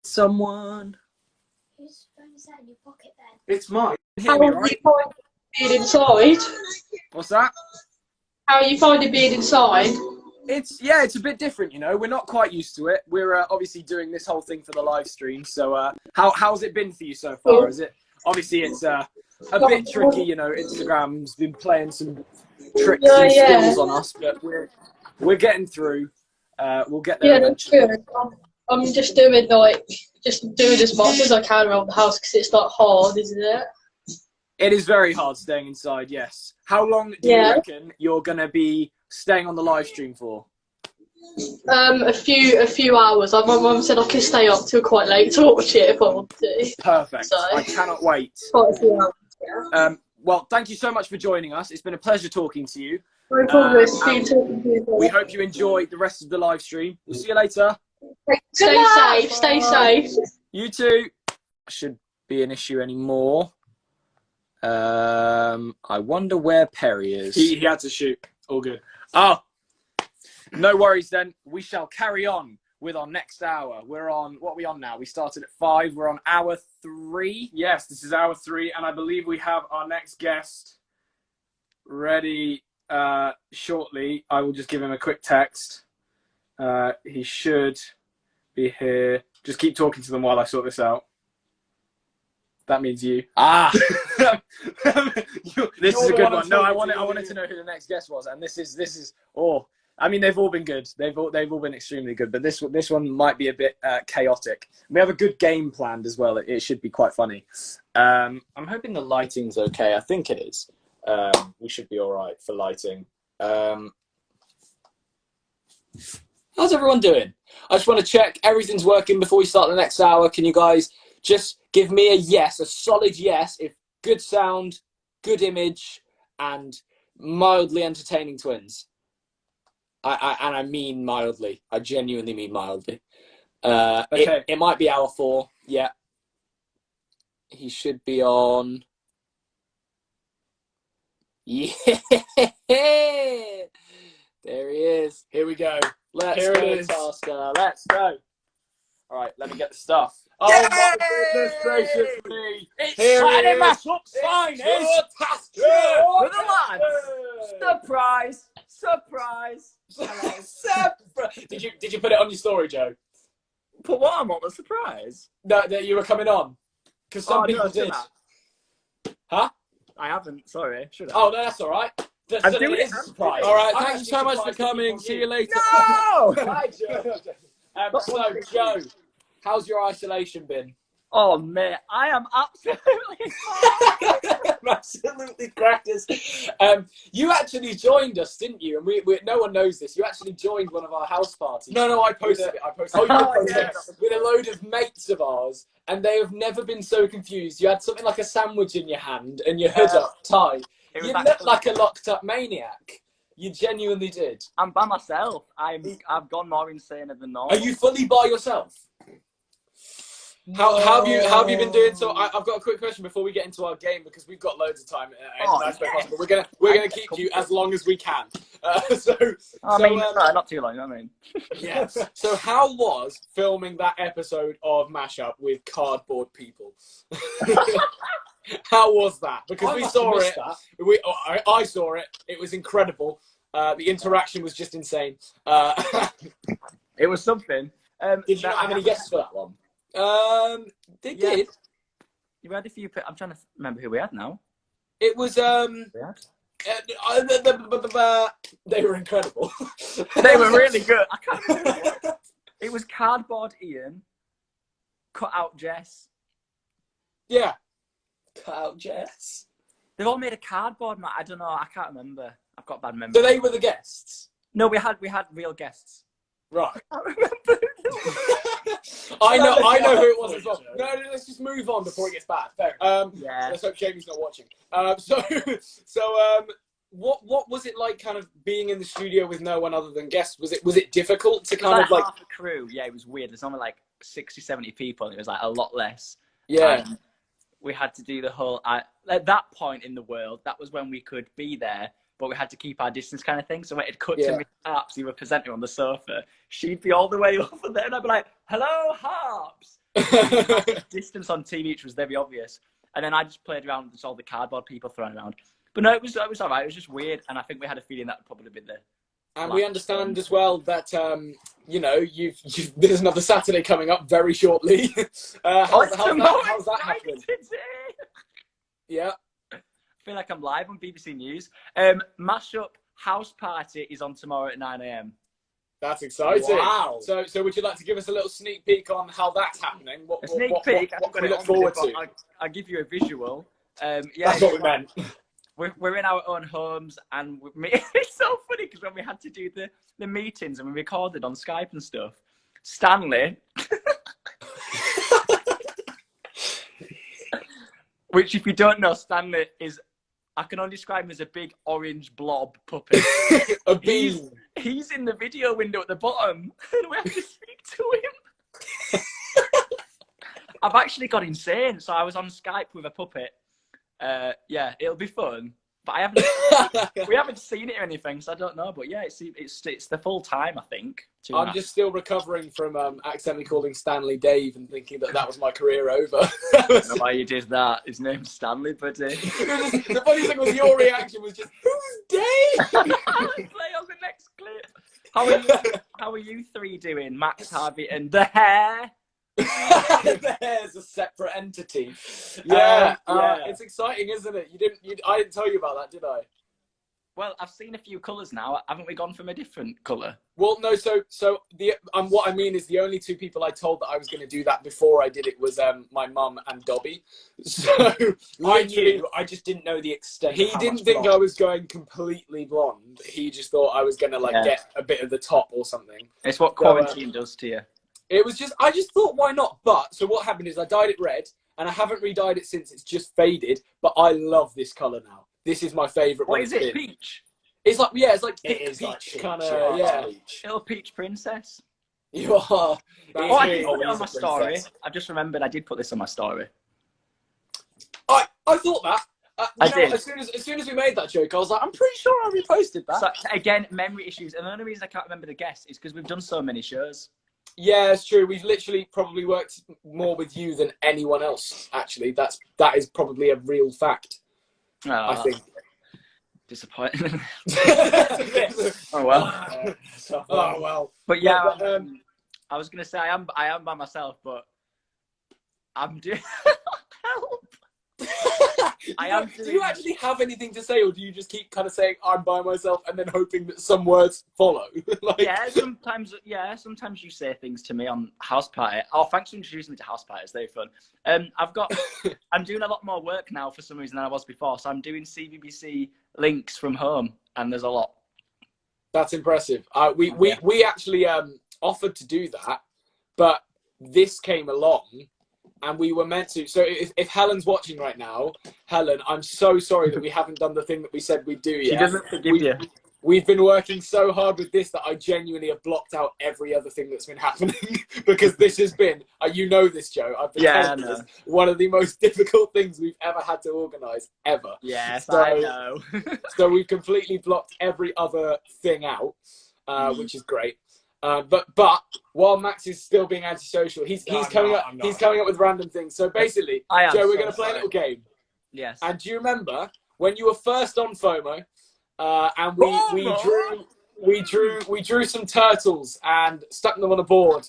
someone. Whose phone is that in your pocket then? It's mine. How are you finding being inside? What's that? How are you finding being inside? It's a bit different, you know. We're not quite used to it. We're obviously doing this whole thing for the live stream. So how's it been for you so far? Is it obviously it's a bit tricky, you know. Instagram's been playing some tricks and skills on us, but we're getting through. We'll get there eventually. That's good. I'm just doing as much as I can around the house because it's not hard, isn't it? It is very hard staying inside. Yes. How long do you reckon you're gonna be staying on the live stream for? A few hours. My mum said I can stay up till quite late to watch it if I want to. Perfect. So, I cannot wait. Quite a few hours, yeah. Well, thank you so much for joining us. It's been a pleasure talking to you. No problem. Talking to you. We hope you enjoy the rest of the live stream. We'll see you later. Stay safe. Stay safe. You too. Should be an issue anymore. I wonder where Perry is. He had to shoot. All good. Oh, no worries then. We shall carry on with our next hour. We're on, what are we on now? We started at 5. We're on hour 3. Yes, this is hour 3, and I believe we have our next guest ready shortly. I will just give him a quick text. He should be here. Just keep talking to them while I sort this out. That means you. Ah, this is a good one. No, I wanted to know who the next guest was, and this is. Oh, I mean, they've all been good. They've all been extremely good, but this one might be a bit chaotic. We have a good game planned as well. It should be quite funny. I'm hoping the lighting's okay. I think it is. We should be all right for lighting. How's everyone doing? I just want to check everything's working before we start the next hour. Can you guys just give me a yes, a solid yes, if good sound, good image, and mildly entertaining twins. I mean mildly. I genuinely mean mildly. Okay. It might be hour 4. Yeah. He should be on. Yeah. There he is. Here we go. Let's go, Tasker. Let's go. All right, let me get the stuff. Oh my goodness gracious me! It's signing us up, signers! With the lads! Surprise! Did you put it on your story, Joe? Put what on? What the surprise? No, that you were coming on. Because some people did. Huh? I haven't. Sorry. Should I? Oh no, that's all right. I'm doing it as a surprise. All right, thank you so much for coming. See you later. No! Bye, Joe. So, Joe, how's your isolation been? Oh, mate, I am absolutely fine. Absolutely crackers. You actually joined us, didn't you? And we no one knows this. You actually joined one of our house parties. No, I posted it. With a load of mates of ours, and they have never been so confused. You had something like a sandwich in your hand and your hood up tied. You looked like a locked-up maniac. You genuinely did. I'm by myself. I've gone more insane than normal. Are you fully by yourself? How have you been doing? So I've got a quick question before we get into our game because we've got loads of time. Possible. We're gonna keep you as long as we can. Not too long. I mean, yes. So how was filming that episode of Mashup with cardboard people? How was that? Because we saw it. I saw it. It was incredible. The interaction was just insane. It was something. Did you not have any guests for that one? They did. You had a few. I'm trying to remember who we had now. It was they were incredible. They were really good. I can't remember. It was Cardboard Ian, Cut Out Jess. Yeah, Cut Out Jess. They've all made a cardboard, man. I don't know. I can't remember. I've got bad memory. So they were the guests. No, we had real guests. Right. I remember. I know who it was as well. No, let's just move on before it gets bad. Fair. Yeah. Let's hope Jamie's not watching. What was it like, kind of being in the studio with no one other than guests? Was it difficult to kind of like half a crew? Yeah, it was weird. There's only like 60, 70 people, and it was like a lot less. Yeah. We had to do the whole. At that point in the world, that was when we could be there, but we had to keep our distance, kind of thing. So when it cut to me, Harps, you were presenting on the sofa. She'd be all the way over there, and I'd be like, "Hello, Harps." Distance on TV, which was very obvious. And then I just played around with all the cardboard people thrown around. But no, it was all right. It was just weird, and I think we had a feeling that would probably be the. And we understand as well that you know there's another Saturday coming up very shortly. How's that happening? Yeah. I feel like I'm live on BBC News. Mashup House Party is on tomorrow at 9 a.m. That's exciting. Wow. So would you like to give us a little sneak peek on how that's happening? What can we look forward to? I'll give you a visual. Yeah, that's what we meant. We're in our own homes, and it's so funny because when we had to do the meetings and we recorded on Skype and stuff, Stanley, which if you don't know, Stanley is, I can only describe him as a big orange blob puppet. A bean. He's in the video window at the bottom, and we have to speak to him. I've actually got insane. So I was on Skype with a puppet. Yeah, it'll be fun. But we haven't seen it or anything, so I don't know. But yeah, it's the full time, I think. I'm just still recovering from accidentally calling Stanley Dave and thinking that was my career over. I don't know why you did that. His name's Stanley, buddy. The funny thing was your reaction was just, who's Dave? Play on the next clip. How are you three doing? Max, Harvey, and the hair? The hair's a separate entity. Yeah. It's exciting, isn't it? I didn't tell you about that, did I? Well, I've seen a few colours now. Haven't we gone from a different colour? Well, no. So what I mean is the only two people I told that I was going to do that before I did it was my mum and Dobby. So I knew. I just didn't know the extent. He didn't think I was going completely blonde. He just thought I was going to get a bit of the top or something. It's what quarantine does to you. It was just, I just thought, why not? But, so what happened is I dyed it red, and I haven't re-dyed it since. It's just faded, but I love this colour now. This is my favourite one. What is it, peach? It's like, yeah, it's like peach kind of, yeah. Little peach princess. You are. I did put it on my story. I just remembered I did put this on my story. I thought that. I did. As soon as we made that joke, I was like, I'm pretty sure I reposted that. So, again, memory issues. And the only reason I can't remember the guest is because we've done so many shows. Yeah, it's true. We've literally probably worked more with you than anyone else. Actually, that is probably a real fact. I think. Disappointing. Oh well. Oh well. But yeah, I was gonna say I am by myself, but I'm doing help. Do you actually have anything to say, or do you just keep kind of saying I'm by myself and then hoping that some words follow? Sometimes you say things to me on House Party. Oh, thanks for introducing me to House Party. It's very fun. I'm doing a lot more work now for some reason than I was before. So I'm doing CBBC links from home, and there's a lot. That's impressive. We actually offered to do that, but this came along. And we were meant to. So if Helen's watching right now, Helen, I'm so sorry that we haven't done the thing that we said we'd do yet. She doesn't forgive you. We've been working so hard with this that I genuinely have blocked out every other thing that's been happening because this has been, you know this, Joe. I've been telling this, one of the most difficult things we've ever had to organise, ever. Yes, so, I know. So we've completely blocked every other thing out, which is great. But while Max is still being antisocial, he's coming up with random things. So basically, Joe, we're going to play a little game. Yes. And do you remember when you were first on FOMO, and we drew some turtles and stuck them on a board,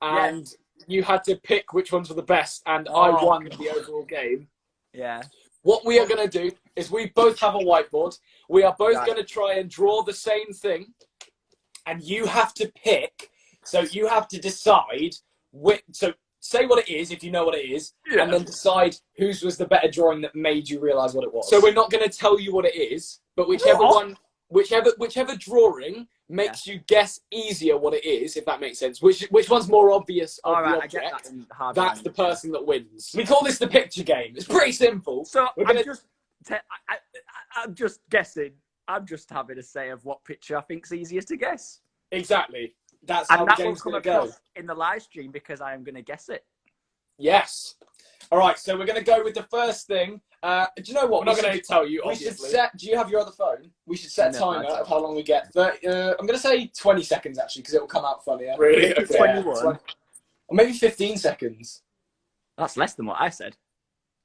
and you had to pick which ones were the best, and I won the overall game. Yeah. What we are going to do is we both have a whiteboard. We are both going to try and draw the same thing. And you have to pick, so you have to decide which, so say what it is if you know what it is, and then decide whose was the better drawing that made you realise what it was. So we're not going to tell you what it is, but whichever drawing makes you guess easier what it is, if that makes sense. Which one's more obvious of the object, I get that that's the person that wins. We call this the picture game. It's pretty simple. So I'm just guessing. I'm just having a say of what picture I think's easiest to guess. Exactly. That's how the game's going to go. In the live stream because I am going to guess it. Yes. All right, so we're going to go with the first thing. Do you know what? We're not going to tell you, obviously. Do you have your other phone? We should set a timer of how long we get. I'm going to say 20 seconds, actually, because it will come out funnier. Really? Okay. 21. Or maybe 15 seconds. That's less than what I said.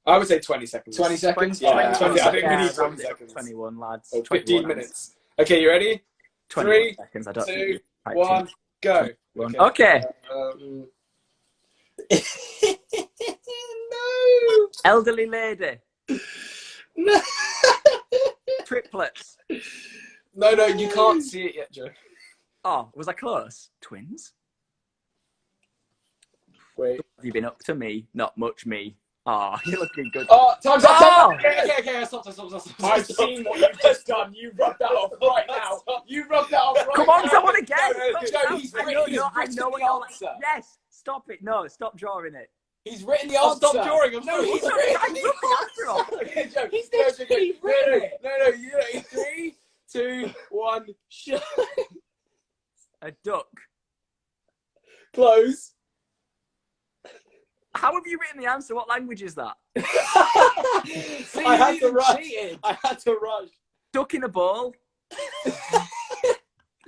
I would say 20 seconds. 20 seconds? Yeah, 20 I think we Yeah, need 20 round it up, seconds. 21, lads. Or 21, 15 lads. minutes. Okay, you ready? 21 3, seconds. I don't think 2, you typed 1, in. go. 21. Okay. No. Elderly lady. No. Triplets. No, you can't see it yet, Joe. Oh, was I close? Twins? Wait. Have you been up to me? Not much me. Oh, you're looking good. Oh, time's up. Oh! Okay, stop. I've seen what you've just done. You rubbed that off right now. You rubbed that off right Come on, now. someone again. No, Stop, he's stop. written- I he's know written what the you're answer. Yes, stop it. No, stop drawing it. He's written the I'll answer. stop drawing. I'm No, sorry. he's He's written trying to rip the answer off. Okay, Joe, He's no, literally written it. No, you 3, 2, 1, shut. A duck. Close. How have you written the answer? What language is that? See, I had to rush. cheated. I had to rush. Duck in a ball.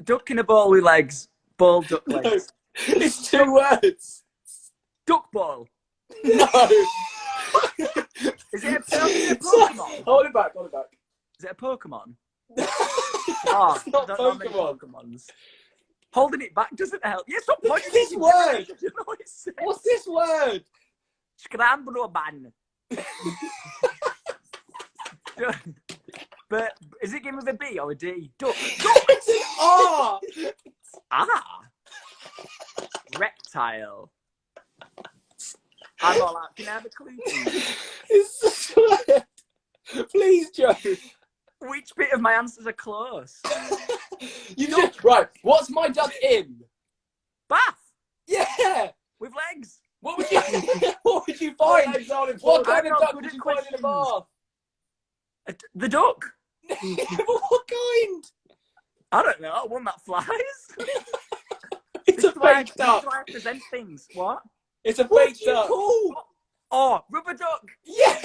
Duck in a ball with legs. Ball, duck legs. It's 2 words. Duck ball. No. Is it a Pokemon? Hold it back. Is it a Pokemon? Oh, It's not I don't know many Pokemon. Pokemons. Holding it back doesn't help. Yes, stop pointing. This word. I don't know what it says. What's this word? Scrambleman. But is it given with a B or a D? Duck. It's an R. Ah. Reptile. I'm all out. Can I have a clue, please? It's a word. Please, Joe. Which bit of my answers are close? You just right. What's my duck in? Bath. Yeah. With legs. What would you? What would you find? What kind I'm of not duck good would at you find in a questions. bath? The duck. What kind? I don't know. One that flies. It's a fake duck. This is why I present things. What? It's a What fake do you duck. call? Oh, rubber duck. Yeah.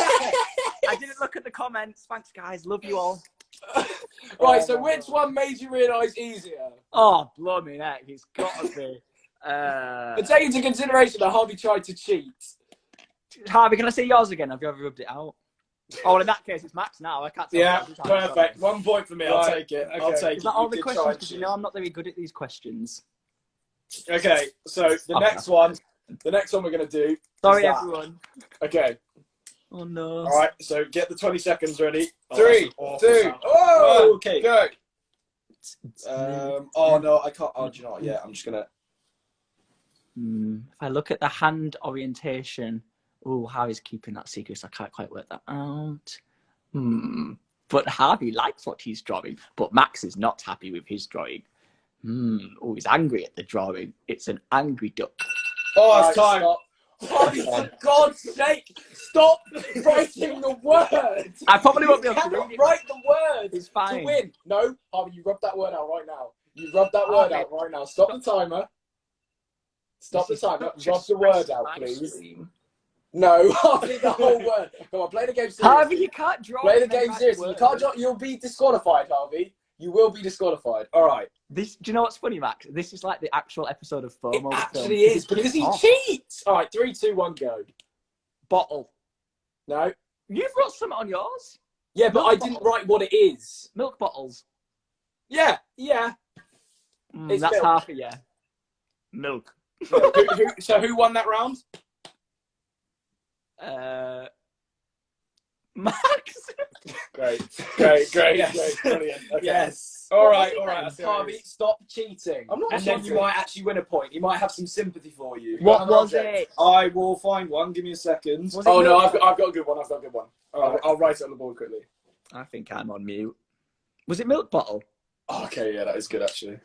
I didn't look at the comments. Thanks, guys. Love you all. Right. Oh So my which God. one made you realise easier? Oh, blow me neck. It's got to be. But take into consideration that Harvey tried to cheat. Harvey, can I see yours again? Have you ever rubbed it out? Oh, well, in that case, it's Max now. I can't tell Yeah, you every time. perfect. 1 point for me. I'll Right, take it. okay. I'll take Is it. that all You the did questions? try and Because you cheat. know I'm not very good at these questions. Okay, so the Okay. next one we're gonna do. Sorry, that. everyone. Okay, Oh, no. all right. So get the 20 seconds ready. Oh, 3, that's an awful 2, sound. oh, Okay. go. Oh no, I can't. Oh, do you know what? Yeah, I'm just gonna. If I look at the hand orientation, oh, Harvey's keeping that secret, so I can't quite work that out. But Harvey likes what he's drawing, but Max is not happy with his drawing. Oh, he's angry at the drawing. It's an angry duck. Oh, it's Right, time. stop. Harvey, for God's sake, stop writing the word. I probably won't be You able to cannot read it. write the word It's to fine. win. No, Harvey, you rub that word out right now. You rub that word out right now. Stop the timer. Stop the timer. Rub the word out, please. No, Harvey, the whole word. Come on, play the game seriously. Harvey, you can't draw. Play the and then game write seriously. You words. can't draw. You'll be disqualified, Harvey. You will be disqualified. All right. This, do you know what's funny, Max? This is like the actual episode of FOMO. It the film. actually is because he Oh. cheats. All right, 3, 2, 1, go. Bottle. No. You've wrote something on yours. Yeah, but Milk I didn't bottle. write what it is. Milk bottles. Yeah, yeah. It's That's milk. half a yeah. Milk. So who won that round? Max. Great, Yes. great, brilliant. Okay. Yes. All What right, was it all right. then? I see how it Harvey, is. stop cheating. I'm not And then cheating. you might actually win a point. He might have some sympathy for you. What Another was object. it? I will find one. Give me a second. Was it Oh no, milk? I've got a good one. I've got a good one. All right. I'll write it on the board quickly. I think I'm on mute. Was it milk bottle? Oh, okay, yeah, that is good actually.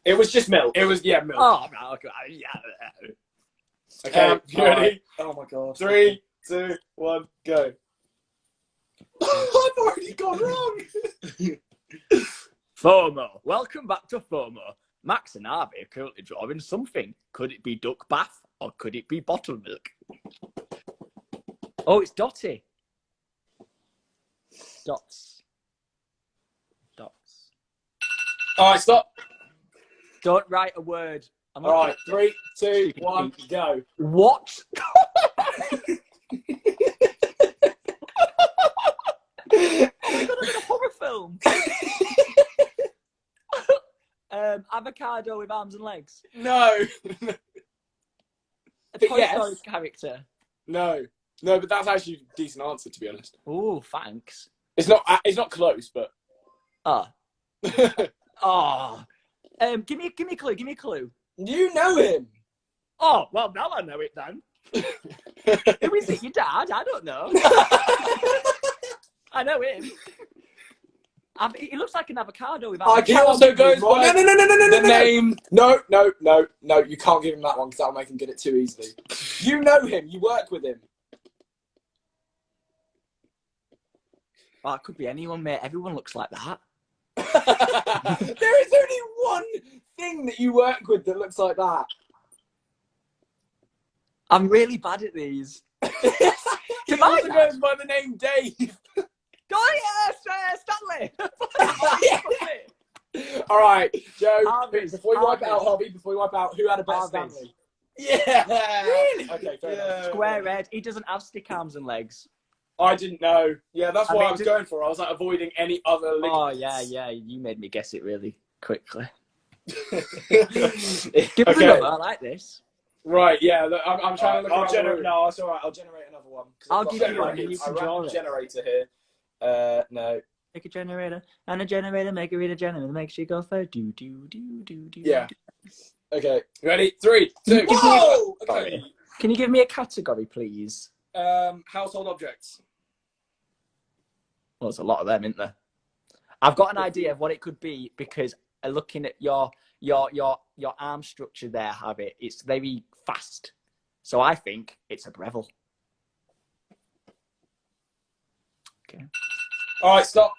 It was just milk. It was milk. Oh, no, okay. Yeah. Okay, you all ready? right. Oh my god. 3, 2, 1, go. I've already gone wrong. FOMO. Welcome back to FOMO. Max and Harvey are currently drawing something. Could it be duck bath or could it be bottled milk? Oh, it's Dotty. Dots. Dots. All right, stop. Don't write a word. I'm All right, 3, 2, 1, go. What? Oh my god, it's a horror film. Avocado with arms and legs. No. A But Toy yes. Story character. No. No, but that's actually a decent answer, to be honest. Oh, thanks. It's not close, but. Oh. Oh. Give me a clue. Give me a clue. You know him. Oh, well, now I know it then. Who is it? Your dad? I don't know. I know him. He looks like an avocado with He also goes by No. name. No. You can't give him that one because that'll make him get it too easily. You know him. You work with him. Oh, it could be anyone, mate. Everyone looks like that. There is only one thing that you work with that looks like that. I'm really bad at these. He my also dad? goes by the name Dave. Oh, yes, Stanley. All right, Joe. Harvey, Before you wipe Harvey. out, Harvey. Before you wipe out, who had a better Harvey. Stanley? Yeah. Really? Okay, fair enough. Square head. He doesn't have stick arms and legs. I didn't know. Yeah, that's I what mean, I was going for. I was like avoiding any other Oh, ligaments. yeah. You made me guess it really quickly. Okay. Give me another. I like this. Right, yeah. Look, I'm trying to look I'll around the generate. room. No, it's all right. I'll generate another one. 'Cause I'll I've got give you one, generators. and you can I ran draw a it. generator here. No. Make a generator and a generator, make a reader generator, make sure you go for do. Yeah. Okay. Ready? 3, 2. Whoa! Okay. Sorry. Can you give me a category, please? Household objects. Well, there's a lot of them, isn't there? I've got an idea of what it could be because looking at your arm structure there, Harvey, it's very fast. So I think it's a Breville. Okay. All right, stop.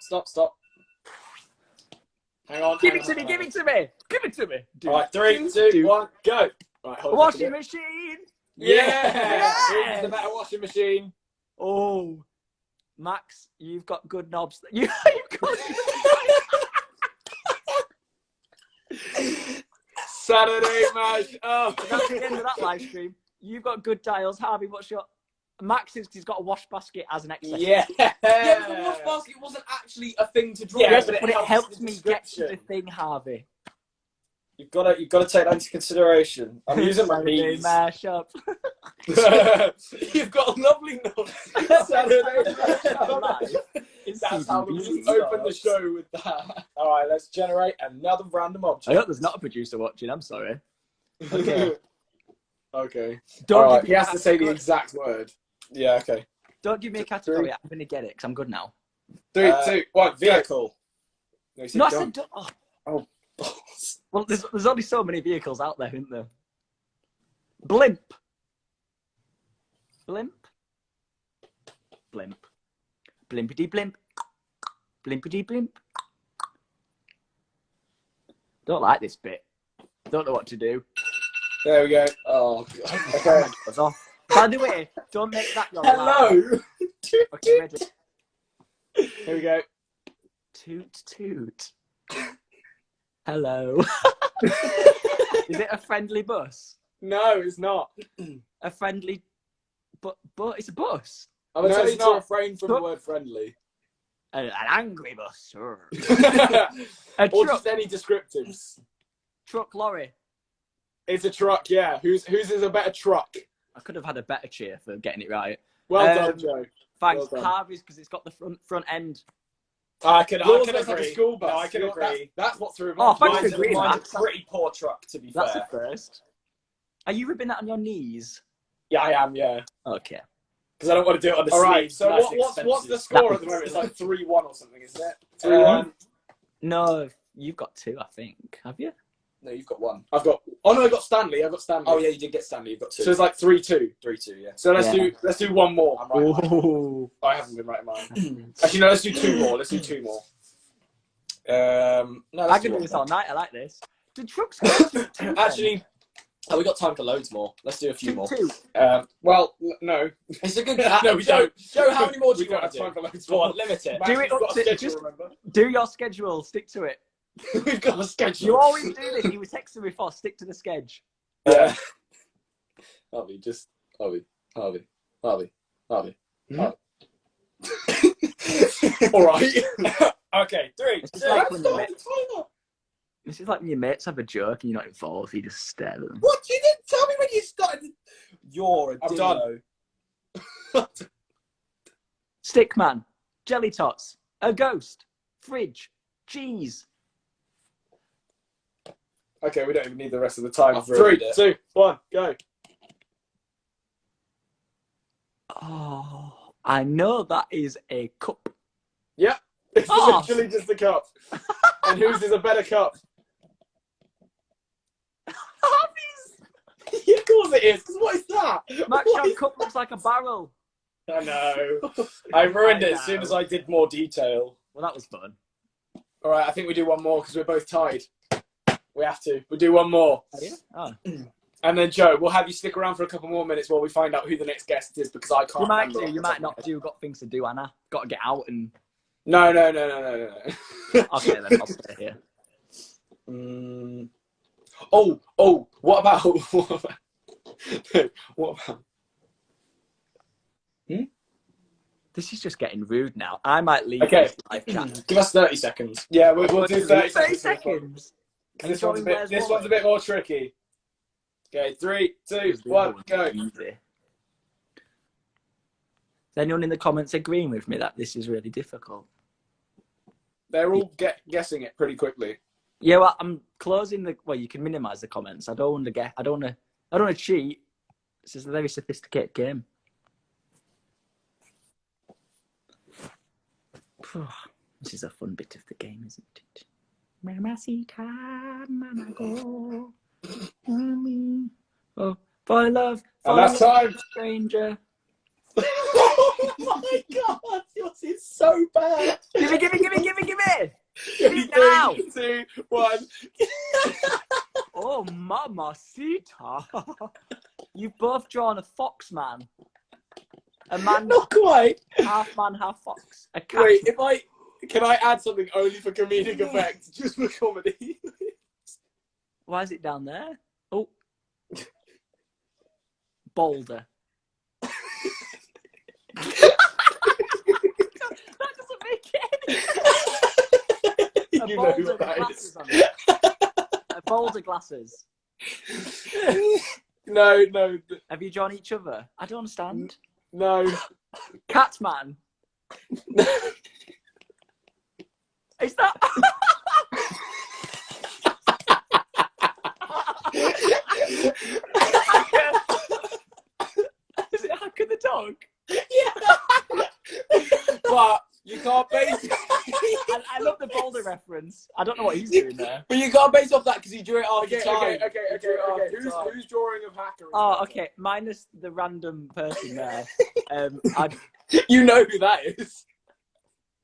Hang on. Give it to me. Give it to me. All right, 3, 2, 1, go. Right, hold on a Washing minute. machine. Yeah. Yeah. It's the better washing machine. Oh, Max, you've got good knobs. You've got. Saturday match. Oh. That's the end of that live stream. You've got good dials, Harvey. What's your Max? He's got a wash basket as an accessory. Yeah. Yeah, but the wash basket wasn't actually a thing to draw. Yeah, Yes, but but it helped the me get to the description. thing, Harvey. You've got to take that into consideration. I'm using my Saturday knees. mash up. You've got lovely knobs. Saturday Live. It's That's how we CBBC. open the show with that. All right, let's generate another random object. I hope there's not a producer watching. I'm sorry. Okay. Okay. Don't All right. give He me has a to say the category. exact word. Yeah, okay. Don't give me a category. I'm gonna get it because I'm good now. 3, 2, 1. Vehicle. No, you said No, I don't. said don't. Oh. Oh. Well, there's only so many vehicles out there, isn't there? Blimp. Blimp. Blimp. Blimpity blimp. Blimpity blimp. Don't like this bit. Don't know what to do. There we go. Oh, God. Okay. Goes off. By the way, don't make that your alarm. Hello. Okay, ready. Here we go. Toot toot. Hello. Is it a friendly bus? No, it's not. A friendly, but it's a bus. I'm going to No, tell you it's to not. refrain from the word friendly. An angry bus. A Or truck. just any descriptives. Truck lorry. It's a truck, yeah. Whose is a better truck? I could have had a better cheer for getting it right. Well Um, done, Joe. Thanks, Well done. Harvey's, because it's got the front end. I can Yours agree. looks like a school bus. No, I can Yours- agree. That's what threw him Oh, off. thanks Mine's, for agreeing, mine's Max. a pretty poor truck, to be That's fair. a first. Are you ripping that on your knees? Yeah, I am, yeah. Okay. Because I don't want to do it on the All right, sleeves. so Nice what's the expensive. score at the moment? It's like 3-1 or something, isn't it? 3-1. No, you've got two, I think. Have you? No, you've got one. I've got. Oh no, I got Stanley. Oh yeah, you did get Stanley. You've got two. So it's like 3-2. 3-2, yeah. So let's Yeah. do one more. I'm right. Oh. I haven't been right in mine. Actually, no. Let's do 2 more. Let's do 2 more. No, I let's can do one this more. all night. I like this. The truck's got toot toot. Actually, we got time for loads more. Let's do a few toot more. toot. Well, no. It's a good. No, we Joe, don't. Joe, how many more do We you don't want have to time do? for loads Go more. on, limit it. Max, Do it we've up got a to- schedule, just- remember? Do your schedule. Stick to it. We've got a schedule. You always do this. You were texting me before. Stick to the schedule. Yeah. Harvey. Harvey. Hmm? All right. Okay, 3, This is 2, like one. when you This is like when your mates have a joke and you're not involved. You just stare at them. What? You didn't tell me when you started. You're a I'm dino. Stickman, jelly tots, a ghost, fridge, cheese. Okay, we don't even need the rest of the time. I've 3, ruined it. 2, 1, go. Oh, I know that is a cup. Yep. It's Oh. literally just a cup. And whose is a better cup? Harvey's. Yeah, of course it is. 'Cause what is that? Max What Young is- cup looks like a barrel. I know. I ruined I it as soon know. as I did more detail. Well, that was fun. All right, I think we do one more because we're both tied. We have to. We'll do one more. Are you? Oh. And then, Joe, we'll have you stick around for a couple more minutes while we find out who the next guest is because I can't You might remember do. off You the top might of my not head. do. Got things to do, Anna. Got to get out and. No. Okay, then I'll stay here. Oh, what about... What about... This is just getting rude now. I might leave. Okay. This live chat. Give us 30 seconds. Yeah, we'll do 30 seconds. 30 seconds. This one's a bit more tricky. Okay, 3, 2, 1, go. Easy. Is anyone in the comments agreeing with me that this is really difficult? They're all guessing it pretty quickly. Yeah, well, I'm closing the. Well, you can minimise the comments. I don't want to get. I don't want to cheat. This is a very sophisticated game. This is a fun bit of the game, isn't it? Mamacita, mama go. Oh, for love. And that's time. Stranger. Oh my god, yours is so bad. Give me. Give it 3, now. 2, 1. Oh, mamacita. You've both drawn a fox man. A man, Not quite. half man, half fox. A cat. Wait, can I add something only for comedic effect, just for comedy? Why is it down there? Oh. Boulder. That doesn't make any sense. You know what that is. On it. A boulder glasses. No. Have you drawn each other? I don't understand. No. Catman. Is that? Is it Hacker the dog? Yeah. But you can't base. I love the boulder reference. I don't know what he's doing there. But you can't base off that because he drew it after Okay. time. Who's drawing of Hacker? Oh, okay. Minus the random person there. You know who that is.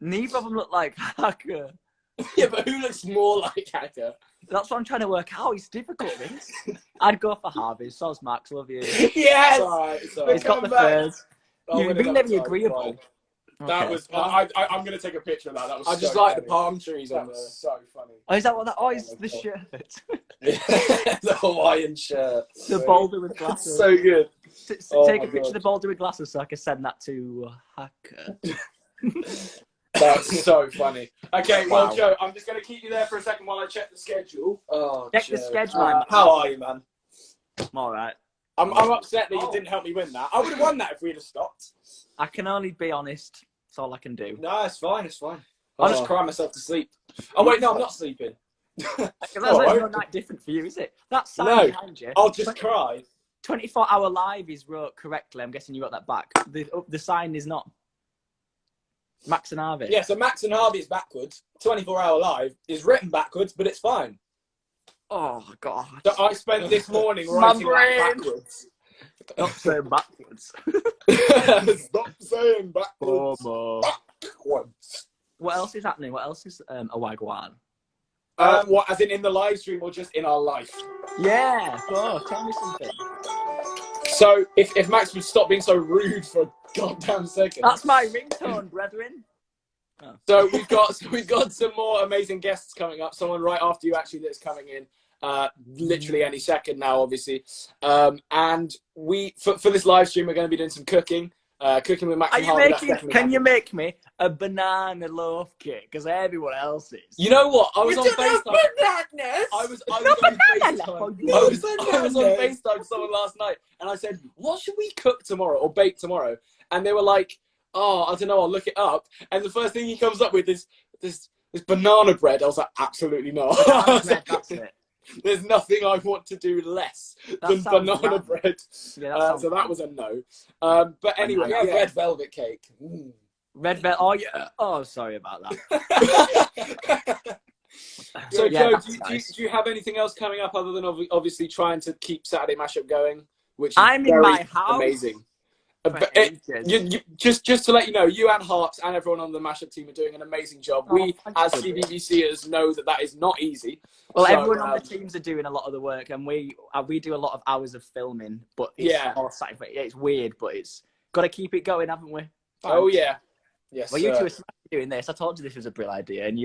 Neither of them look like Hacker. Yeah, but who looks more like Hacker? That's what I'm trying to work out. It's difficult, this. I'd go for Harvey. So's Max. Love you. Yes. It's all He's got the furs. I'll You've win been another very time, agreeable. That Okay. was. I'm going to take a picture of that. That was. I just so like the funny. palm trees That on there. was so funny. Oh, is that what that? Oh, it's Oh my the God. shirt. The Hawaiian shirt. The boulder with That's glasses. so good. Oh Take my a picture God. of the boulder with glasses so I can send that to Hacker. That's so funny. Okay, well, Wow. Joe, I'm just going to keep you there for a second while I check the schedule. Oh, Check the Joe. schedule, man. How are you, man? All right. I'm upset that you didn't help me win that. I would have won that if we'd have stopped. I can only be honest. That's all I can do. No, it's fine. It's fine. I'll just Oh. cry myself to sleep. Oh wait, no, I'm not sleeping. That's Oh, no night different for you, is it? That sign No. behind you. I'll just cry. 24-hour live is wrote correctly. I'm guessing you got that back. The sign is not. Max and Harvey. Yeah, so Max and Harvey is backwards. 24-hour live is written backwards, but it's fine. Oh God. So I spent this morning My writing that brain. backwards. Not so backwards. Stop saying backwards. Backwards. What else is happening? What else is a wagwan? What, as in the live stream or just in our life? Yeah. Oh, tell me something. So if Max would stop being so rude for a goddamn second. That's my ringtone, brethren. So we've got some more amazing guests coming up. Someone right after you actually that's coming in. literally any second now, obviously. And we for this live stream, we're going to be doing some cooking. Cooking with Max and Harvey. Can you make me a banana loaf cake? Because everyone else is. You know what? I was on FaceTime. Bananas. I was on FaceTime with someone last night, and I said, "What should we cook tomorrow or bake tomorrow?" And they were like, "Oh, I don't know. I'll look it up." And the first thing he comes up with is this banana bread. I was like, "Absolutely not." That's it. There's nothing I want to do less than banana bread. Yeah, so that was a no. But anyway, Yeah, red velvet cake. Mm. Red velvet. Oh yeah. Oh, sorry about that. So, Yeah, Joe, nice. do you have anything else coming up other than obviously trying to keep Saturday Mashup going? Which is I'm in my house. Amazing. For ages. Just to let you know, you and Harps and everyone on the Mashup team are doing an amazing job. We, as CBBCers, know that is not easy. Well, So, everyone on the teams are doing a lot of the work, and we do a lot of hours of filming. But it's weird, but it's got to keep it going, haven't we? Oh yeah, Yes. Well, you two are doing this. I told you this was a brilliant idea, and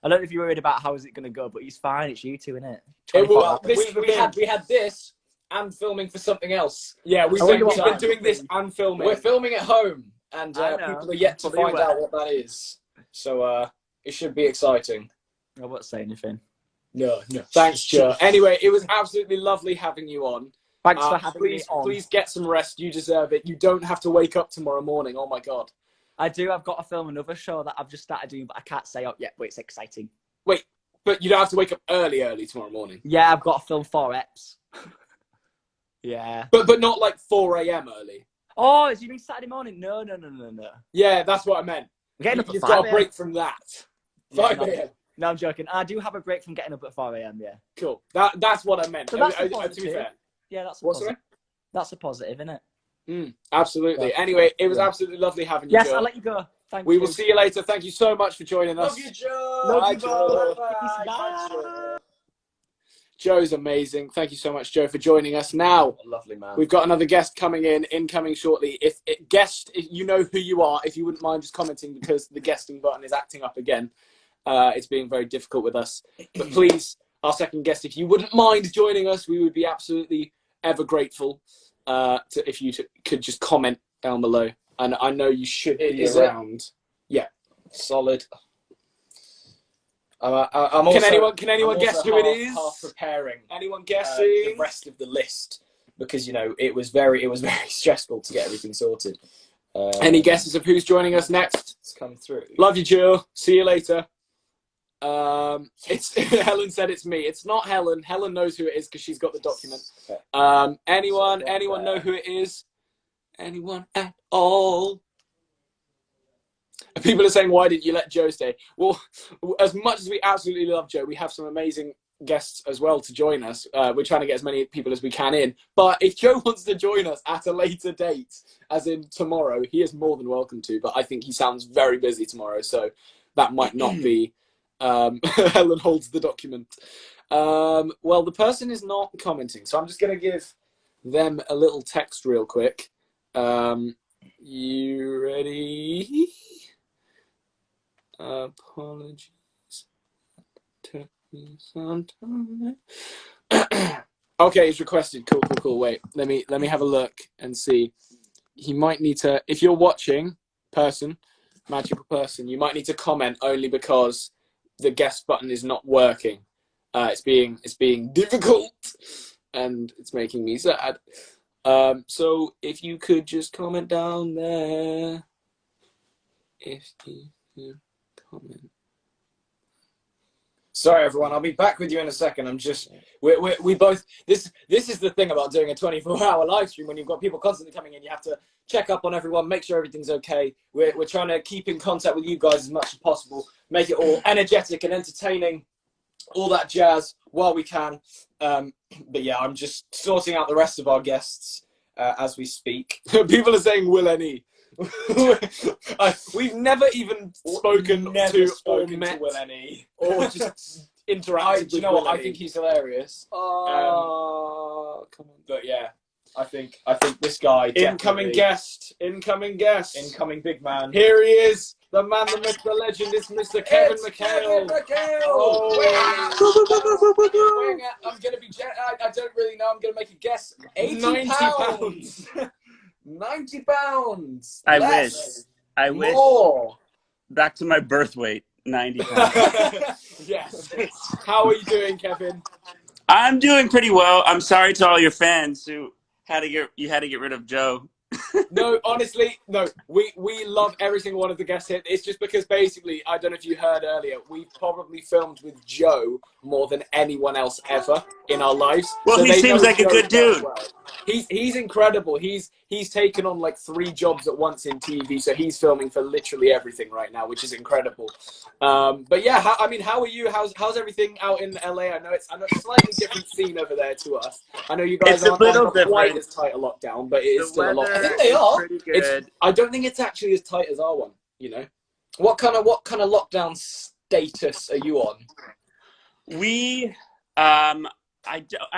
I don't know if you're worried about how is it going to go, but it's fine. It's you two, innit? We had this and filming for something else. Yeah, we've been doing this and filming. We're filming at home, and people are yet to find out what that is. So it should be exciting. I won't say anything. No. Thanks, Joe. Anyway, it was absolutely lovely having you on. Thanks for having me on. Please get some rest. You deserve it. You don't have to wake up tomorrow morning. Oh my God. I do. I've got to film another show that I've just started doing, but I can't say out yet. But it's exciting. Wait, but you don't have to wake up early tomorrow morning. Yeah, I've got to film 4 eps. Yeah. But not like 4 a.m. early. Oh, you mean Saturday morning? No. Yeah, that's what I meant. Getting up at You've 5 got a break from that. 5 a.m. No, I'm joking. I do have a break from getting up at 5 a.m. Yeah. Cool. That's what I meant. So that's to be fair. Yeah, that's What's that? That's a positive, isn't it? Absolutely. Yeah. Anyway, it was absolutely lovely having you. Yes, Joe. I'll let you go. Thank you. We will see you later. Thank you so much for joining us. Love you, Joe. Love you, Joe. Bye. Bye. Joe's amazing. Thank you so much, Joe, for joining us. Now, Lovely man. we've got another guest coming incoming shortly. If you know who you are, if you wouldn't mind just commenting, because the guesting button is acting up again. It's being very difficult with us. But please, our second guest, if you wouldn't mind joining us, we would be absolutely ever grateful if you could just comment down below. And I know you should be around. Yeah. Solid. Can anyone guess who it is? Half preparing. Anyone guessing? The rest of the list, because it was very stressful to get everything sorted. Any guesses of who's joining us next? It's come through. Love you, Joe. See you later. It's Helen said it's me. It's not Helen. Helen knows who it is because she's got the document. Okay. Anyone know who it is? Anyone at all? People are saying, why did you let Joe stay? Well, as much as we absolutely love Joe, we have some amazing guests as well to join us. We're trying to get as many people as we can in. But if Joe wants to join us at a later date, as in tomorrow, he is more than welcome to. But I think he sounds very busy tomorrow, so that might not be. Helen holds the document. Well, the person is not commenting, so I'm just going to give them a little text real quick. You ready? Apologies. Took me some time. Okay, it's requested. Cool. Wait, let me have a look and see. He might need to. If you're watching, magical person, you might need to comment only because the guest button is not working. It's being difficult, and it's making me sad. So if you could just comment down there. If you could comment. Sorry, everyone. I'll be back with you in a second. We both. This is the thing about doing a 24-hour live stream. When you've got people constantly coming in, you have to check up on everyone, make sure everything's okay. We're trying to keep in contact with you guys as much as possible, make it all energetic and entertaining, all that jazz while we can. But yeah, I'm just sorting out the rest of our guests as we speak. People are saying, will any? We've never even spoken to Will any, or just interacted. Do you know what? I think he's hilarious. Oh, come on. But yeah, I think this guy Incoming definitely- guest. incoming big man. Here he is, the man, the myth, the legend. It's Mr. Kevin McHale. Oh. I'm gonna be. I don't really know. I'm gonna make a guess. 90 pounds. 90 pounds. I Less. I wish. More. Back to my birth weight, 90 pounds. Yes. How are you doing, Kevin? I'm doing pretty well. I'm sorry to all your fans who had to get rid of Joe. No, honestly, no. We love every single one of the guests here. It's just because basically, I don't know if you heard earlier, we've probably filmed with Joe more than anyone else ever in our lives. Well, So he they seems know like a Joe good very dude. well. He's incredible. He's taken on like 3 jobs at once in TV, so he's filming for literally everything right now, which is incredible. But yeah, how are you? How's everything out in LA? I know it's a slightly different scene over there to us. I know you guys It's a aren't little on quite different. as tight a lockdown, but it is The still a lot. weather I think they is are. pretty good. I don't think it's actually as tight as our one. You know, what kind of lockdown status are you on? We, I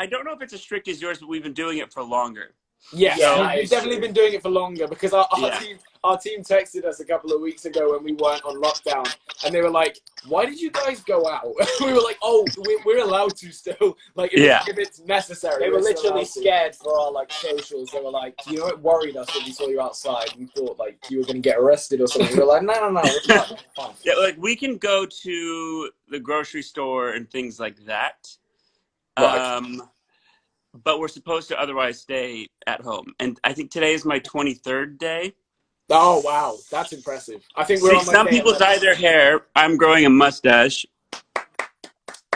don't know if it's as strict as yours, but we've been doing it for longer. Yes, Yeah, we've definitely been doing it for longer because our Yeah. team texted us a couple of weeks ago when we weren't on lockdown, and they were like, "Why did you guys go out?" We were like, "Oh, we're allowed to still, like, if it's necessary." They were we're still literally allowed to. scared for our like socials. They were like, you know, it worried us when we saw you outside. We thought like you were going to get arrested or something. We were like, no, we're fine. We're fine. Yeah, like we can go to the grocery store and things like that. Right. But we're supposed to otherwise stay at home. And I think today is my 23rd day. Oh wow, that's impressive. I think we're See, on like some day people 11. dye their hair. I'm growing a mustache.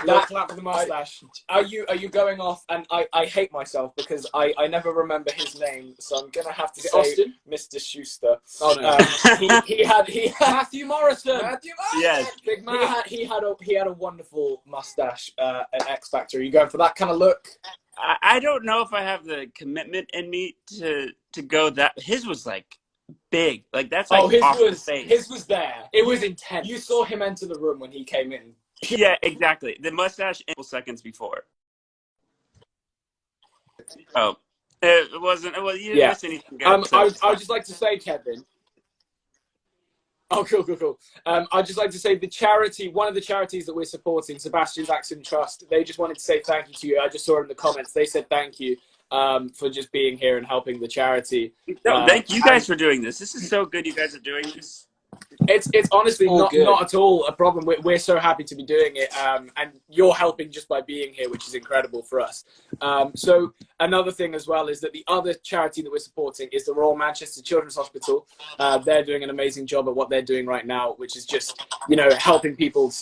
Little clap for the mustache. Are you going off? And I hate myself because I never remember his name, so I'm gonna have to say Austin? Mr. Schuster. Oh no. He had Matthew Morrison. Yes. big man. He had a wonderful mustache at X Factor. Are you going for that kind of look? I don't know if I have the commitment in me to go that. His was like big. Like that's like off the face. his was there. It was intense. You saw him enter the room when he came in. Yeah, exactly. The mustache a couple seconds before. Oh, it wasn't. Well, you didn't miss anything good. I would just like to say, Kevin. Oh, cool. I'd just like to say one of the charities that we're supporting, Sebastian's Accident Trust, they just wanted to say thank you to you. I just saw in the comments, they said thank you for just being here and helping the charity. No, thank you guys for doing this. This is so good. You guys are doing this. It's honestly All not good. at all a problem. We're so happy to be doing it, and you're helping just by being here, which is incredible for us. So another thing as well is that the other charity that we're supporting is the Royal Manchester Children's Hospital. They're doing an amazing job at what they're doing right now, which is just, you know, helping people,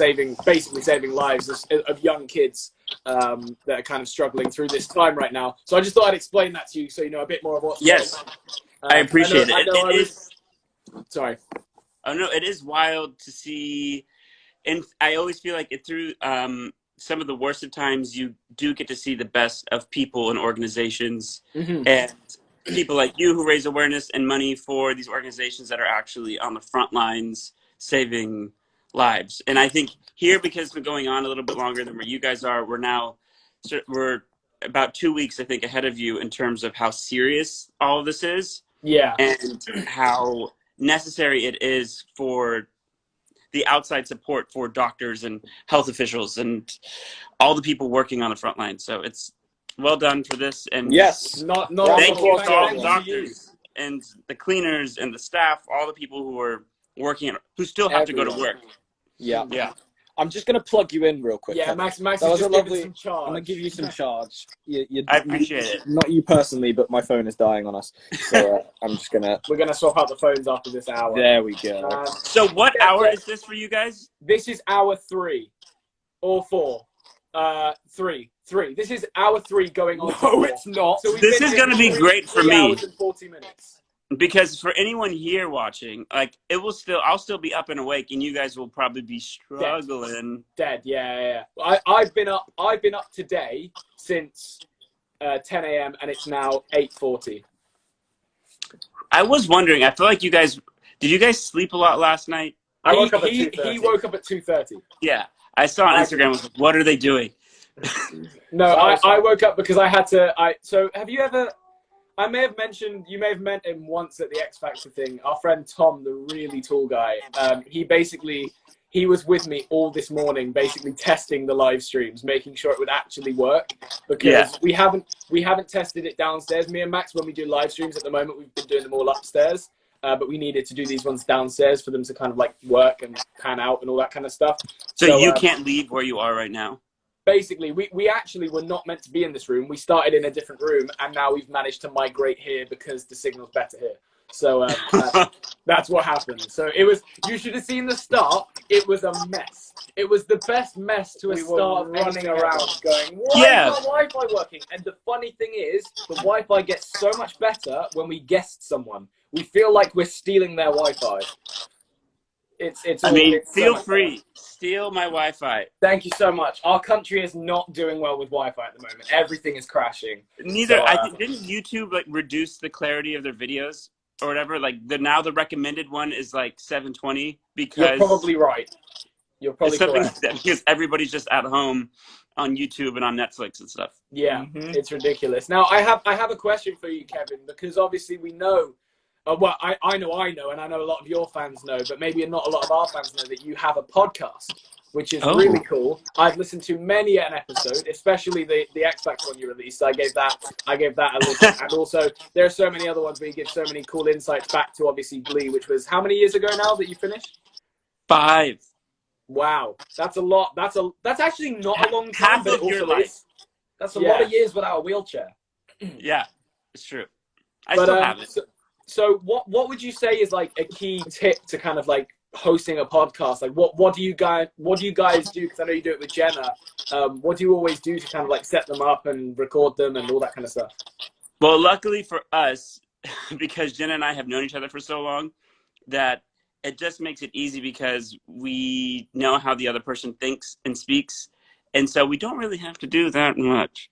basically saving lives of young kids that are kind of struggling through this time right now. So I just thought I'd explain that to you so you know a bit more of what's Yes, going on. I appreciate it. Sorry. Oh no, it is wild to see, and I always feel like through some of the worst of times, you do get to see the best of people and organizations, and people like you who raise awareness and money for these organizations that are actually on the front lines saving lives. And I think here, because it's been going on a little bit longer than where you guys are, we're about 2 weeks, I think, ahead of you in terms of how serious all of this is. Yeah. And how necessary it is for the outside support for doctors and health officials and all the people working on the front line. So it's well done for this. And Yes, not thank you to all the thank you. doctors and the cleaners and the staff, all the people who are working, who still have to go to work. Yeah. Yeah. I'm just going to plug you in real quick. Yeah, Kevin. Max That is was just a lovely. giving some charge. I'm going to give you some charge. I appreciate it. Not you personally, but my phone is dying on us. So I'm just going to. We're going to swap out the phones after this hour. There we go. So what hour is this for you guys? This is hour 3 or 4. 3. This is hour 3 going on. No, to 4. it's not. So we've This been is here gonna be 3 great for me. hours and 40 minutes. Because for anyone here watching, like I'll still be up and awake, and you guys will probably be struggling. Dead. Yeah. I've been up today since 10 a.m. and it's now 8:40. I was wondering. I feel like did you guys sleep a lot last night? He woke up at 2:30. Yeah, I saw on Instagram. I was like, what are they doing? No, I woke up because I had to. So have you ever? I may have mentioned, you may have met him once at the X Factor thing. Our friend Tom, the really tall guy, he was with me all this morning, basically testing the live streams, making sure it would actually work, because we haven't tested it downstairs. Me and Max, when we do live streams at the moment, we've been doing them all upstairs, but we needed to do these ones downstairs for them to kind of like work and pan out and all that kind of stuff. So you can't leave where you are right now? Basically, we actually were not meant to be in this room. We started in a different room, and now we've managed to migrate here because the signal's better here. So that's what happened. So it was, you should have seen the start. It was a mess. It was the best mess to a start, running around going, why is my Wi-Fi working? And the funny thing is, the Wi-Fi gets so much better when we guest someone. We feel like we're stealing their Wi-Fi. Feel free. Steal my Wi-Fi. Thank you so much. Our country is not doing well with Wi-Fi at the moment. Everything is crashing. Neither. So, I think, didn't YouTube like reduce the clarity of their videos or whatever? Like now the recommended one is like 720 because you're probably right. You're probably correct. Because everybody's just at home on YouTube and on Netflix and stuff. Yeah, it's ridiculous. Now I have a question for you, Kevin, because obviously we know. Well, I know, and I know a lot of your fans know, but maybe not a lot of our fans know that you have a podcast, which is really cool. I've listened to many an episode, especially the X Factor one you released. I gave that a listen, and also there are so many other ones where you give so many cool insights back to obviously Glee, which was how many years ago now that you finished? 5. Wow, that's a lot. That's actually not a long time. Half of your life. That's a lot of years without a wheelchair. Yeah, it's true. I still have it. So what would you say is like a key tip to kind of like hosting a podcast? Like what do you guys do? Because I know you do it with Jenna. What do you always do to kind of like set them up and record them and all that kind of stuff? Well, luckily for us, because Jenna and I have known each other for so long, that it just makes it easy because we know how the other person thinks and speaks, and so we don't really have to do that much.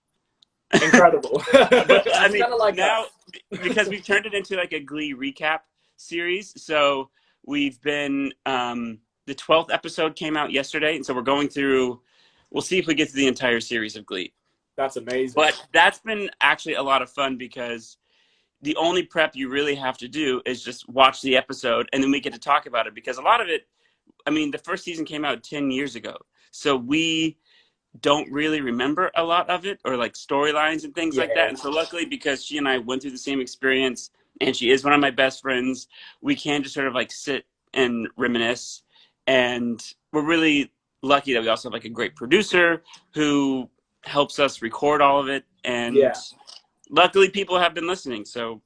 Incredible. But, I mean, like now, because we've turned it into like a Glee recap series. So we've been, the 12th episode came out yesterday. And so we're going through, we'll see if we get to the entire series of Glee. That's amazing. But that's been actually a lot of fun because the only prep you really have to do is just watch the episode and then we get to talk about it, because a lot of it, I mean, the first season came out 10 years ago. So we don't really remember a lot of it, or like storylines and things like that. And so luckily, because she and I went through the same experience and she is one of my best friends, we can just sort of like sit and reminisce. And we're really lucky that we also have like a great producer who helps us record all of it. And luckily people have been listening. So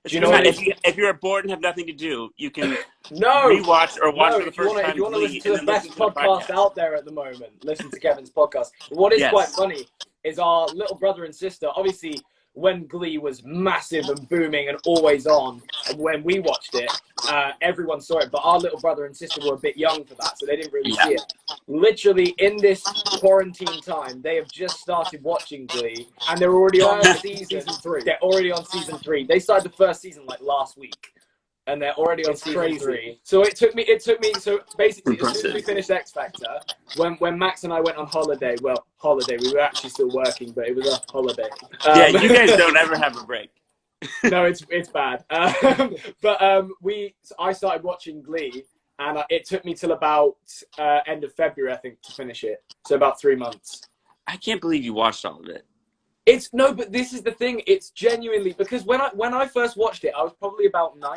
you know, if you're bored and have nothing to do, you can rewatch or watch for the first time. If you want to listen to the best podcast out there at the moment, listen to Kevin's podcast. What is quite funny is our little brother and sister, obviously, when Glee was massive and booming and always on, when we watched it, everyone saw it, but our little brother and sister were a bit young for that, so they didn't really see it. Literally, in this quarantine time, they have just started watching Glee, and they're already on season 3. They're already on season 3. They started the first season like last week, and they're already on season 3. So it took me. So basically, as soon as we finished X Factor, when Max and I went on holiday, we were actually still working, but it was a holiday. You guys don't ever have a break. No, it's bad. But I started watching Glee, and it took me till about end of February, I think, to finish it. So about 3 months. I can't believe you watched all of it. But this is the thing. It's genuinely, because when I first watched it, I was probably about 9.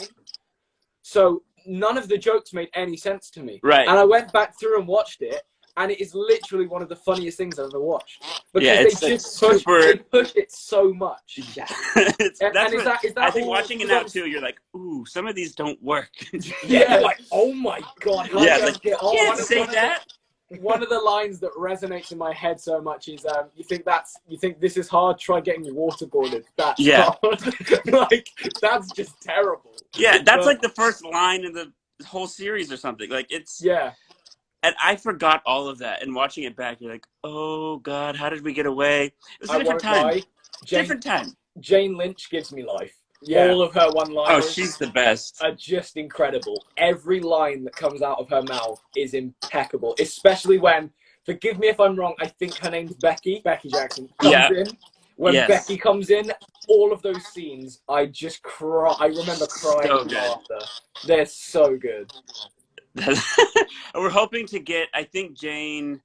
So none of the jokes made any sense to me. Right. And I went back through and watched it, and it is literally one of the funniest things I've ever watched. Because they just push it so much. Yeah. I think watching it now too, you're like, ooh, some of these don't work. Like, oh my God. You can't say that. One of the lines that resonates in my head so much is, you think this is hard, try getting waterboarded. That's hard. Like, that's just terrible. Yeah, that's like the first line in the whole series or something. Like, it's... Yeah. And I forgot all of that. And watching it back, you're like, oh, God, how did we get away? It was a different time. Different time. Jane Lynch gives me life. Yeah. All of her one-liners. Oh, she's the best. Are just incredible. Every line that comes out of her mouth is impeccable. Especially when, forgive me if I'm wrong, I think her name's Becky Jackson, comes in. When Becky comes in, all of those scenes, I just cry. I remember crying So with good. laughter. They're so good. We're hoping to get, I think Jane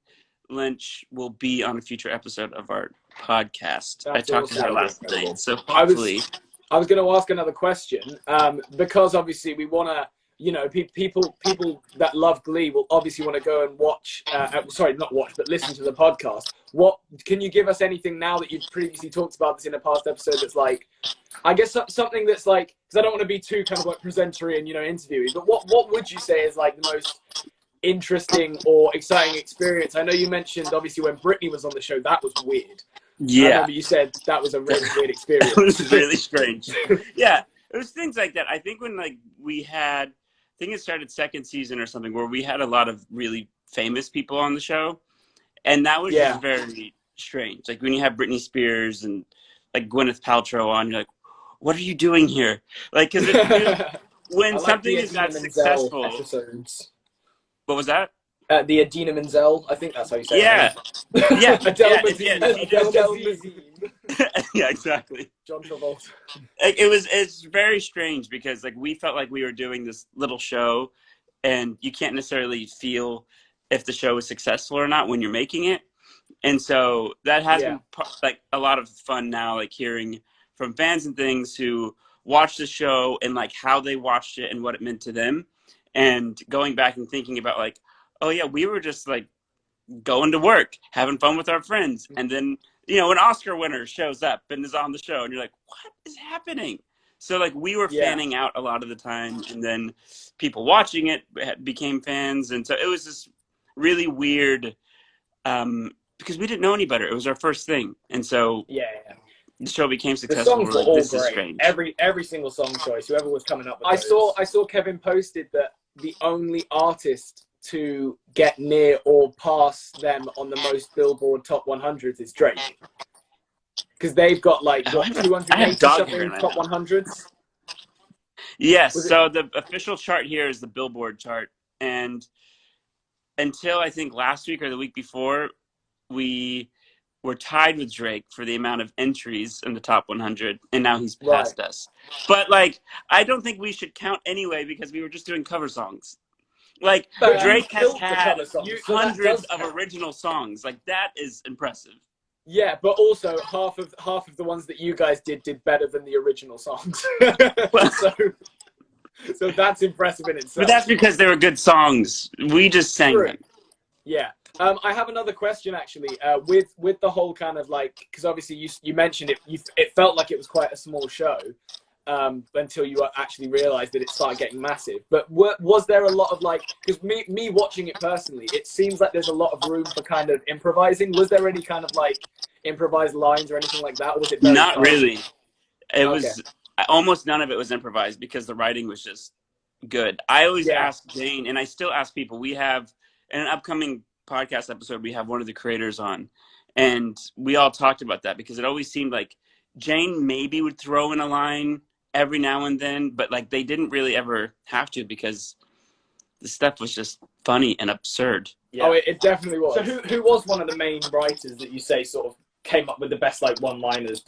Lynch will be on a future episode of our podcast. I That's talked to her awesome. last Incredible. night, so I hopefully. was going to ask another question, because obviously we want to, you know, people that love Glee will obviously want to go and watch. Sorry, not watch, but listen to the podcast. What can you give us anything now that you've previously talked about this in a past episode? That's like, I guess something that's like, because I don't want to be too kind of like presentery and, you know, interviewing. But what would you say is like the most interesting or exciting experience? I know you mentioned obviously when Brittany was on the show, that was weird. I Yeah, remember you said that was a really weird experience. it was really strange. Yeah, it was things like that. I think when like we had, I think it started second season or something, where we had a lot of really famous people on the show, and that was just very strange. Like when you have Britney Spears and like Gwyneth Paltrow on, you're like, what are you doing here? Like, because when something is that successful. Episodes. What was that? The Adina Menzel, I think that's how you say Yeah, it. yeah, Adele yeah, Mazine. Adele Adele Mazine. Mazine. Yeah, exactly. John Travolta. Like, it's very strange because like we felt like we were doing this little show, and you can't necessarily feel if the show is successful or not when you're making it. And so that has been like a lot of fun now, like hearing from fans and things who watched the show and like how they watched it and what it meant to them, and going back and thinking about like, oh yeah, we were just like going to work, having fun with our friends, and then, you know, an Oscar winner shows up and is on the show, and you're like, what is happening? So like we were fanning out a lot of the time, and then people watching it became fans, and so it was this really weird, because we didn't know any better. It was our first thing, and so the show became successful. The songs were all this great. Is strange. Every single song choice, whoever was coming up with I saw Kevin posted that the only artist to get near or pass them on the most Billboard Top 100s is Drake. Because they've got like, what, 280 something Top 100s? Yes, so the official chart here is the Billboard chart. And until I think last week or the week before, we were tied with Drake for the amount of entries in the top 100, and now he's passed us. But like, I don't think we should count anyway because we were just doing cover songs. Like, Drake has had hundreds of original songs. Like, that is impressive. Yeah, but also half of the ones that you guys did better than the original songs. So that's impressive in itself. But that's because they were good songs. We just sang them. Yeah. I have another question actually. With the whole kind of like, because obviously you mentioned it. It felt like it was quite a small show. Until you actually realized that it started getting massive. But was there a lot of like, because me watching it personally, it seems like there's a lot of room for kind of improvising. Was there any kind of like improvised lines or anything like that? Or was it not really? It was almost none of it was improvised because the writing was just good. I always ask Jane, and I still ask people. We have in an upcoming podcast episode, we have one of the creators on, and we all talked about that because it always seemed like Jane maybe would throw in a line every now and then, but like they didn't really ever have to because the stuff was just funny and absurd. Yeah. Oh, it definitely was. So who was one of the main writers that you say sort of came up with the best like one-liners?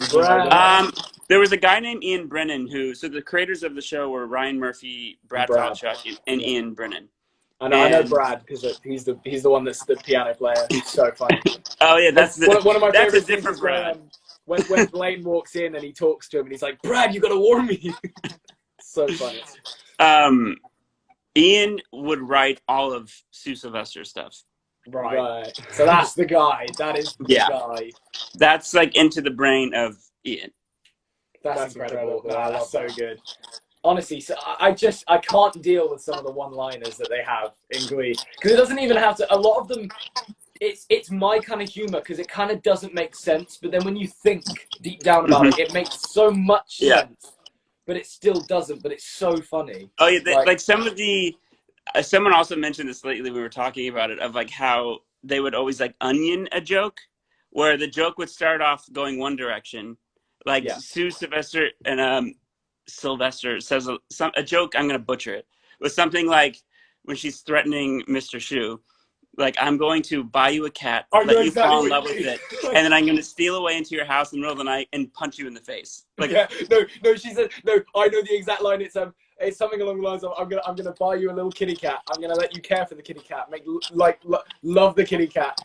There was a guy named Ian Brennan so the creators of the show were Ryan Murphy, Brad Falchuk, and Ian Brennan. I know Brad because he's the one that's the piano player. He's so funny. Oh yeah, that's one of my that's favorite a different Brad. When Blaine walks in and he talks to him and he's like, Brad, you gotta warn me. So funny. Ian would write all of Sue Sylvester's stuff. Right. So that's the guy. That is the guy. That's like into the brain of Ian. That's incredible. Wow, that's so good. Honestly, so I can't deal with some of the one-liners that they have in Glee. Because it doesn't even have to, a lot of them, it's my kind of humor because it kind of doesn't make sense. But then when you think deep down about it makes so much sense. But it still doesn't. But it's so funny. Oh yeah, like some of the. Someone also mentioned this lately. We were talking about it of like how they would always like onion a joke, where the joke would start off going one direction, like Sue Sylvester and Sylvester says a joke. I'm gonna butcher it. Was something like when she's threatening Mr. Shu. Like, I'm going to buy you a cat, I know let you exactly fall in what love you with mean. it, and then I'm going to steal away into your house in the middle of the night and punch you in the face. Like, yeah, no, she said no. I know the exact line. It's something along the lines of I'm gonna buy you a little kitty cat. I'm gonna let you care for the kitty cat. Love the kitty cat.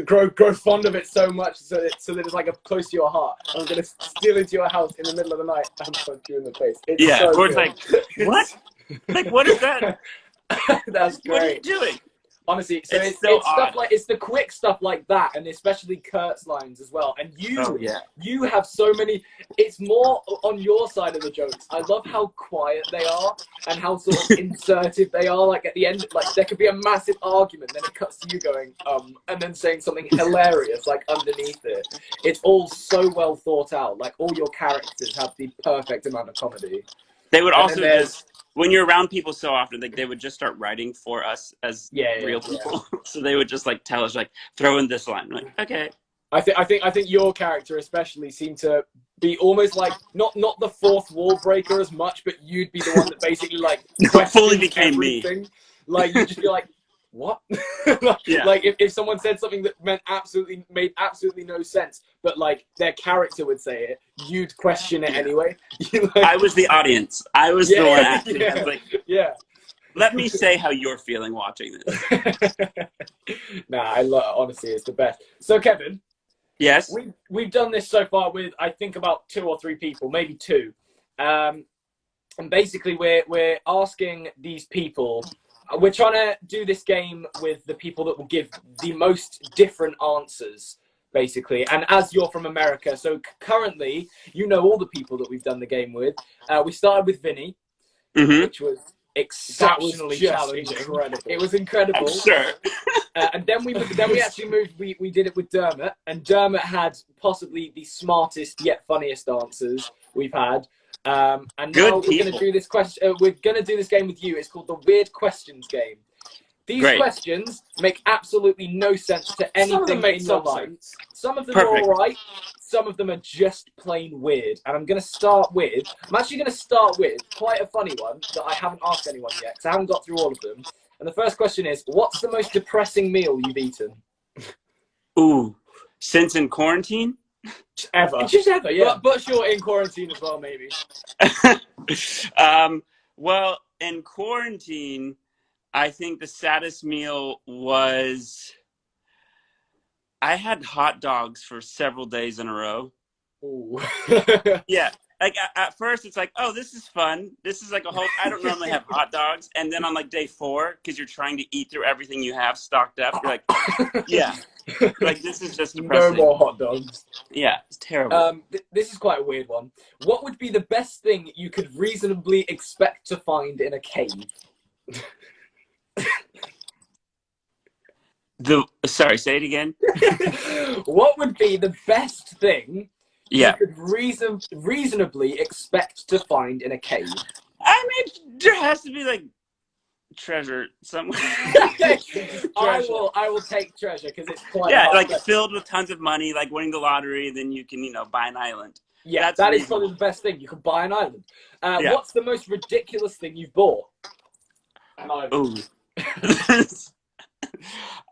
Grow fond of it so much so that it's like close to your heart. I'm gonna steal into your house in the middle of the night and punch you in the face. It's yeah, so or it's good. like, what? Like, what is that? That's What are you great. doing? Honestly, so It's it's so stuff odd. like it's the quick stuff like that, and especially Kurt's lines as well. And Oh, yeah. you have so many. It's more on your side of the jokes. I love how quiet they are and how sort of insertive they are. Like at the end, like there could be a massive argument, then it cuts to you going and then saying something hilarious like underneath it. It's all so well thought out. Like all your characters have the perfect amount of comedy. They would And then also there's just, when you're around people so often, like, they would just start writing for us as real people. So they would just like tell us, like, throw in this line. I'm like, okay. I think your character especially seemed to be almost like not the fourth wall breaker as much, but you'd be the one that basically like Fully questions became me. everything. Like you'd just be like, what? Yeah. Like if someone said something that made absolutely no sense, but like their character would say it, you'd question it anyway. I was the audience. I was the one acting. I was like, yeah. let me say how you're feeling watching this. Nah, honestly, it's the best. So Kevin. Yes. We've done this so far with I think about 2 or 3 people, maybe 2, and basically we're asking these people. We're trying to do this game with the people that will give the most different answers, basically. And as you're from America, so currently you know all the people that we've done the game with. We started with Vinny, which was exceptionally challenging. Incredible. It was incredible. I'm sure. And then we actually moved. We did it with Dermot, and Dermot had possibly the smartest yet funniest answers we've had. And now we're going to do this question. We're going to do this game with you. It's called the Weird Questions game. These questions make absolutely no sense to anything in your life. Some of them are all right. Some of them are just plain weird. And I'm actually going to start with quite a funny one that I haven't asked anyone yet, because I haven't got through all of them. And the first question is, what's the most depressing meal you've eaten? Ooh, since in quarantine? Ever. Just ever, yeah. But you're in quarantine as well, maybe. Well, in quarantine, I think the saddest meal was I had hot dogs for several days in a row. Ooh. Yeah. Like at first it's like, oh, this is fun. This is like a whole, I don't normally have hot dogs. And then on like day 4, because you're trying to eat through everything you have stocked up, you're like, yeah, like this is just depressing. No more hot dogs. Yeah, it's terrible. This is quite a weird one. What would be the best thing you could reasonably expect to find in a cave? Sorry, say it again. What would be the best thing Yeah. you could reasonably expect to find in a cave? I mean, there has to be like treasure somewhere. I will take treasure because it's quite like filled with tons of money, like winning the lottery, then you can, buy an island. Yeah, that is probably the best thing. You can buy an island. What's the most ridiculous thing you've bought? An island. Ooh.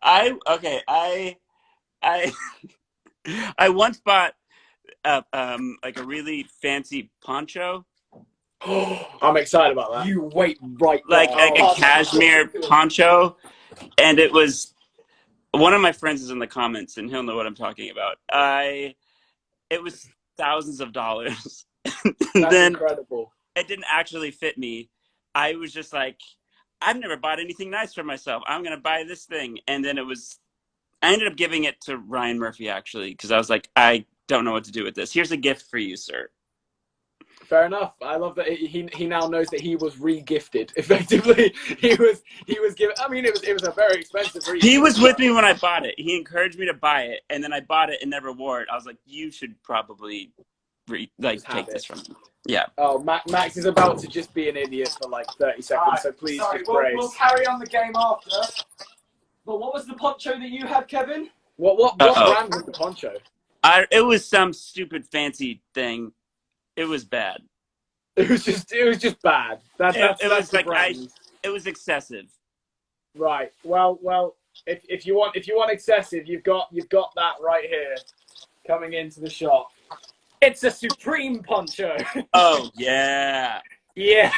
I once bought like a really fancy poncho. I'm excited about that. You wait right there. Like a cashmere poncho, and it was one of my friends is in the comments, and he'll know what I'm talking about. It was thousands of dollars. That's incredible. It didn't actually fit me. I was just like, I've never bought anything nice for myself. I'm gonna buy this thing, and then I ended up giving it to Ryan Murphy actually, because I was like, I don't know what to do with this. Here's a gift for you, sir. Fair enough. I love that he now knows that he was re-gifted. Effectively, he was given. I mean, it was a very expensive re-gift. He was with me when I bought it. He encouraged me to buy it, and then I bought it and never wore it. I was like, you should probably take this from me. Yeah. Oh, Max is about to just be an idiot for like 30 seconds, so please just brace. We'll carry on the game after. But what was the poncho that you had, Kevin? What brand was the poncho? It was some stupid fancy thing. It was bad. It was just bad. That's it was the like brand. it was excessive. Right. Well. if you want excessive, you've got that right here, coming into the shop. It's a Supreme poncho. Oh yeah. Yeah.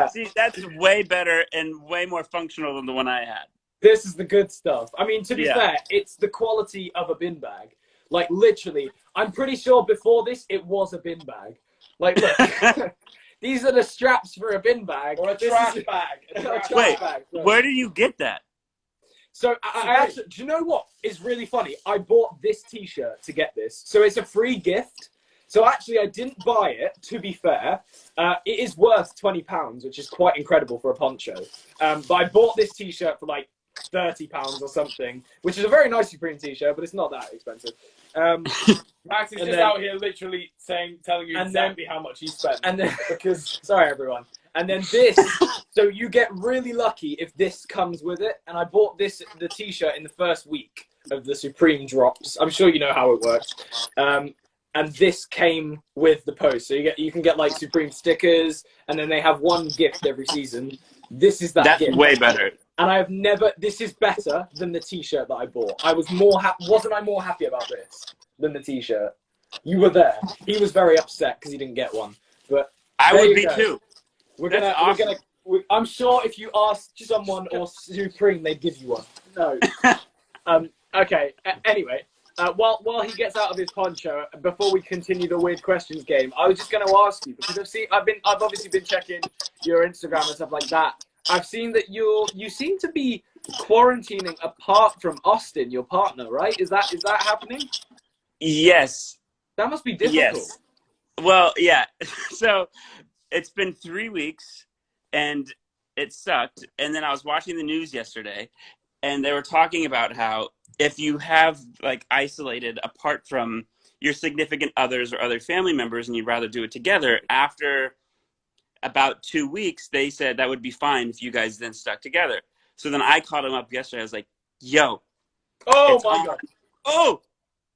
See, that's way better and way more functional than the one I had. This is the good stuff. I mean, to be Yeah. fair, it's the quality of a bin bag. Like, literally, I'm pretty sure before this, it was a bin bag. Like, look, these are the straps for a bin bag. Or a This trash is- bag. a trash Wait, bag. where do you get that? So I actually, do you know what is really funny? I bought this T-shirt to get this. So it's a free gift. So actually, I didn't buy it. To be fair, it is worth £20, which is quite incredible for a poncho. But I bought this T-shirt for like £30 or something, which is a very nice Supreme T-shirt, but it's not that expensive. Max is And just then- out here literally telling you and exactly how much he spent. And then because sorry everyone. And then this, so you get really lucky if this comes with it. And I bought the T-shirt in the first week of the Supreme drops. I'm sure you know how it works. And this came with the post, so you can get like Supreme stickers, and then they have one gift every season. This is that That's gift. way better. And I have never. This is better than the T-shirt that I bought. I was wasn't I more happy about this than the T-shirt? You were there. He was very upset because he didn't get one. But I there would you be go. too. That's awesome. I'm sure if you asked someone or Supreme, they'd give you one. No. Okay. Anyway, while he gets out of his poncho, before we continue the weird questions game, I was just going to ask you because I've obviously been checking your Instagram and stuff like that. I've seen that you seem to be quarantining apart from Austin, your partner, right? Is that happening? Yes. That must be difficult. Yes. Well, yeah. So it's been 3 weeks and it sucked. And then I was watching the news yesterday and they were talking about how if you have like isolated apart from your significant others or other family members and you'd rather do it together, after about 2 weeks, they said that would be fine if you guys then stuck together. So then I called him up yesterday. I was like, yo. Oh it's my on. God. Oh,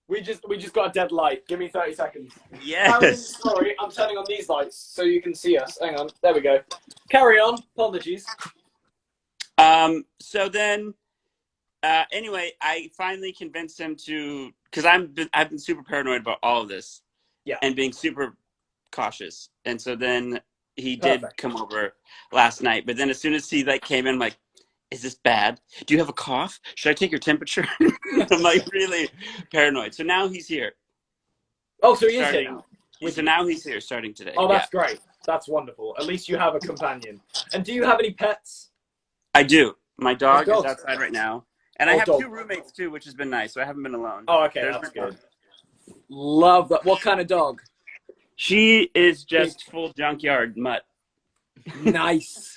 We just got a dead light. Give me 30 seconds. yes. Sorry, I'm turning on these lights so you can see us. Hang on. There we go. Carry on. Apologies. So then, anyway, I finally convinced him to, because I've been super paranoid about all of this. Yeah. And being super cautious. And so then he did Perfect. come over last night. But then as soon as he like came in, I'm like, is this bad? Do you have a cough? Should I take your temperature? I'm like really paranoid. So now he's here. Oh, so he is Starting here now. now. So now he's here starting today. Oh, that's great. That's wonderful. At least you have a companion. And do you have any pets? I do. My dog is dogs? outside right now. And I Oh, have dog. 2 roommates too, which has been nice. So I haven't been alone. Oh, okay. There's That's my good. dog. Love that. What kind of dog? She is just full junkyard mutt. Nice.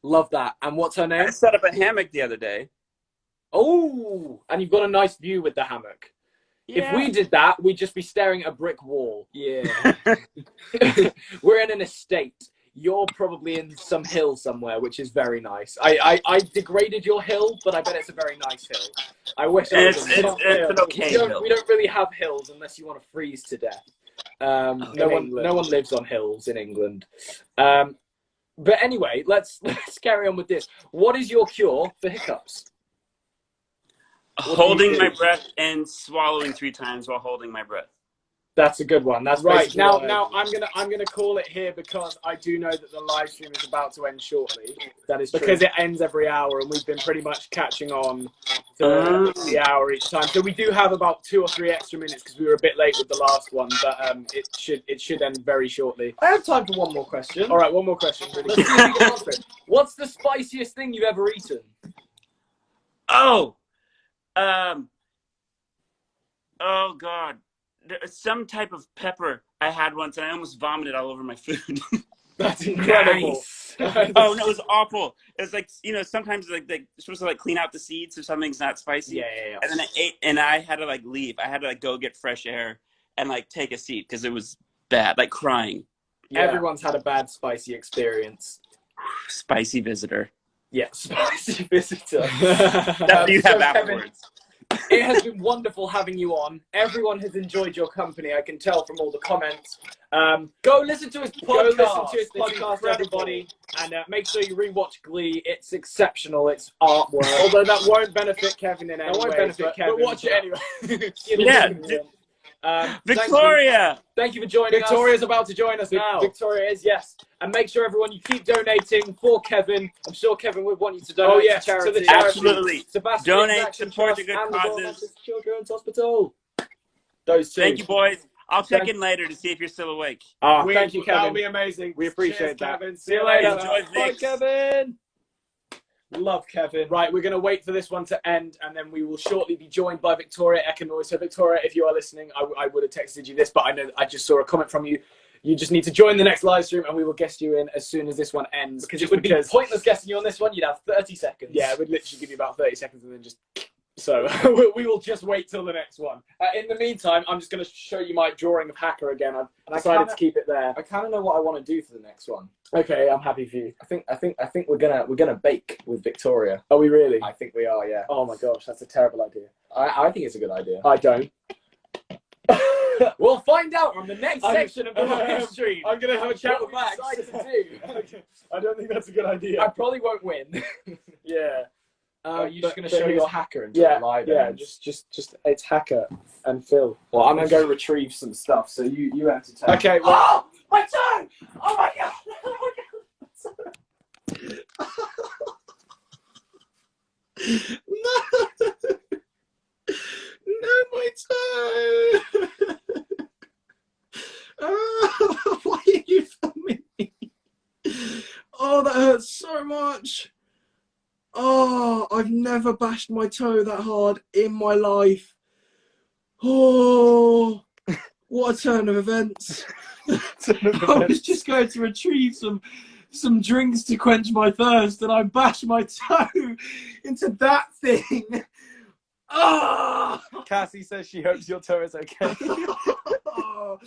Love that. And what's her I name? set up a hammock the other day. Oh, and you've got a nice view with the hammock. If we did that, we'd just be staring at a brick wall. Yeah. We're in an estate. You're probably in some hill somewhere, which is very nice. I degraded your hill, but I bet it's a very nice hill. I wish I was It's an okay hill. We don't really have hills unless you want to freeze to death. No one lives on hills in England. But anyway, let's carry on with this. What is your cure for hiccups? Holding my breath and swallowing 3 times while holding my breath. That's a good one. That's Right, basically now- what I'm gonna call it here because I do know that the live stream is about to end shortly. That is true. Because it ends every hour, and we've been pretty much catching on to the hour each time. So we do have about 2 or 3 extra minutes because we were a bit late with the last one, but it should end very shortly. I have time for one more question. All right, one more question. Really Let's see if you can answer it. What's the spiciest thing you've ever eaten? Oh, oh God, some type of pepper I had once, and I almost vomited all over my food. That's incredible. Oh no, it was awful. It was like, you know, sometimes like they're supposed to like clean out the seeds so something's not spicy. Yeah. And then I ate, and I had to like leave. I had to like go get fresh air and like take a seat because it was bad, like crying. Yeah. Everyone's had a bad spicy experience. Spicy visitor. Yeah, spicy visitor. That's what you have So, Kevin, afterwards. It has been wonderful having you on. Everyone has enjoyed your company. I can tell from all the comments. Go listen to his podcast. Go listen to his It's podcast, incredible. everybody. And make sure you rewatch Glee. It's exceptional. It's artwork. Although that won't benefit Kevin in any way. won't benefit Kevin, but watch it anyway. Yeah. Victoria! Thank you for joining us. Victoria's about to join us now. Victoria is, yes. And make sure everyone, you keep donating for Kevin. I'm sure Kevin would want you to donate yes, to charity. to the charity. Absolutely. Sebastian Donate, Jackson support Trust the good and the Royal causes. Manchester Children's Hospital. Those two. Thank you, boys. I'll check in later to see if you're still awake. Thank you, Kevin. That'll be amazing. We appreciate Cheers, that. Kevin. See you later. Enjoy Bye, Vix. Kevin. Love Kevin. Right, we're going to wait for this one to end, and then we will shortly be joined by Victoria Ekanoy. So, Victoria, if you are listening, I would have texted you this, but I know I just saw a comment from you. You just need to join the next live stream, and we will guest you in as soon as this one ends. Because it would be pointless guessing you on this one. You'd have 30 seconds. Yeah, it would literally give you about 30 seconds, and then just... So, we will just wait till the next one. In the meantime, I'm just going to show you my drawing of Hacker again. I've decided to keep it there. I kind of know what I want to do for the next one. Okay, I'm happy for you. I think we're gonna bake with Victoria. Are we really? I think we are, yeah. Oh my gosh, that's a terrible idea. I think it's a good idea. I don't. We'll find out on the next section of the live stream. I'm going to have a chat What with Max. we decide to do. Okay. I don't think that's a good idea. I probably won't win. Yeah. You're just going to but show here's- your Hacker until Yeah, live yeah. ends. Just it's Hacker and Phil. Well, I'm going to go retrieve some stuff, so you entertain. Okay. Well, Oh, my toe! Oh my god! Oh my god! No, my toe! Why are you filming me? Oh, that hurts so much. Oh, I've never bashed my toe that hard in my life. Oh, what a turn of events. I was just going to retrieve some drinks to quench my thirst, and I bashed my toe into that thing. Oh! Cassie says she hopes your toe is okay. Oh,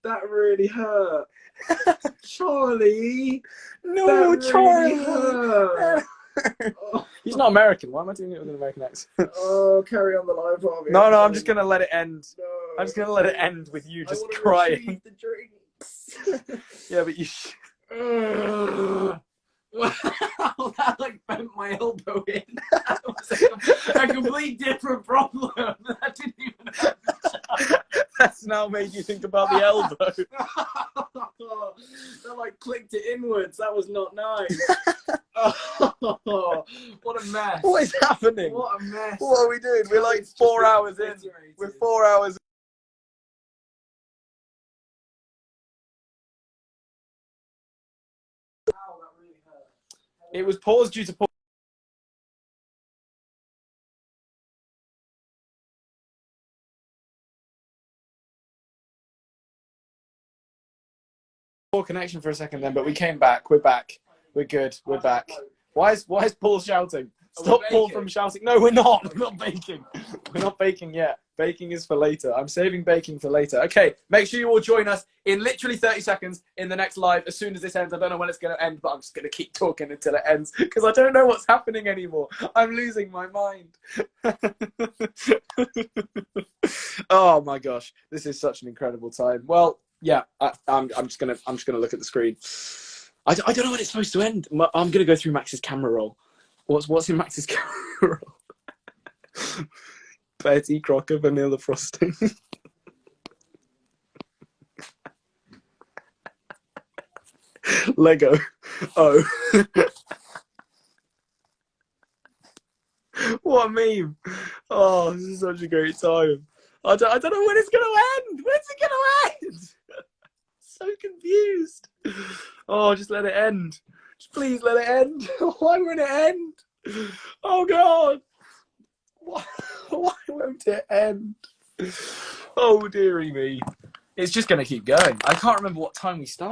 that really hurt. Charlie. No, that Charlie. Really hurt. He's not American. Why am I doing it with an American accent? Oh, carry on the live, Harvey. No, I'm just going to let it end. No. I'm just going to let it end with you I just wanna crying. retrieve the drinks. Yeah, but you... Wow, that like bent my elbow in. That was a complete different problem. That didn't even happen. That's now made you think about the elbow. That like clicked it inwards. That was not nice. Oh, what a mess. What is happening? What a mess. What are we doing? We're like 4 hours in. We're 4 hours in. It was paused due to poor connection for a second then, but we came back. We're back. We're good. We're back. Why is Paul shouting? Stop Paul from shouting. No, we're not. We're not baking. We're not baking yet. Baking is for later. I'm saving baking for later. Okay, make sure you all join us in literally 30 seconds in the next live as soon as this ends. I don't know when it's going to end, but I'm just going to keep talking until it ends because I don't know what's happening anymore. I'm losing my mind. Oh my gosh, this is such an incredible time. Well, yeah, I'm just gonna look at the screen. I don't know when it's supposed to end. I'm gonna go through Max's camera roll. What's in Max's camera roll? Betty Crocker vanilla frosting. Lego. Oh. What a meme. Oh, this is such a great time. I don't know when it's going to end. When's it going to end? So confused. Oh, just let it end. Just please let it end. Why won't it end? Oh, God. Why won't it end? Oh, dearie me. It's just going to keep going. I can't remember what time we started.